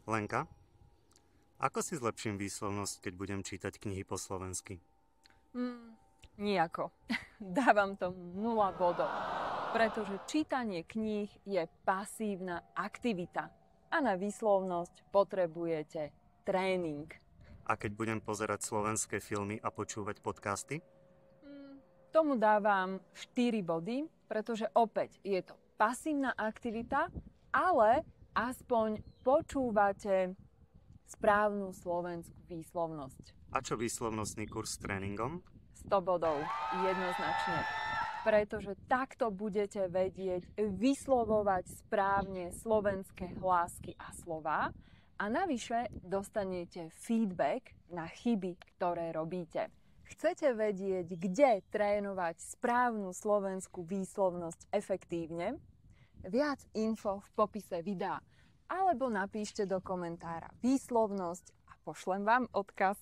Lenka, ako si zlepším výslovnosť, keď budem čítať knihy po slovensky? Nijako. Dávam tomu 0 bodov. Pretože čítanie kníh je pasívna aktivita. A na výslovnosť potrebujete tréning. A keď budem pozerať slovenské filmy a počúvať podcasty? Tomu dávam 4 body, pretože opäť je to pasívna aktivita, ale aspoň počúvate správnu slovenskú výslovnosť. A čo výslovnostný kurz s tréningom? 100 bodov, jednoznačne. Pretože takto budete vedieť vyslovovať správne slovenské hlásky a slová a navyše dostanete feedback na chyby, ktoré robíte. Chcete vedieť, kde trénovať správnu slovenskú výslovnosť efektívne? Viac info v popise videa alebo napíšte do komentára výslovnosť a pošlem vám odkaz.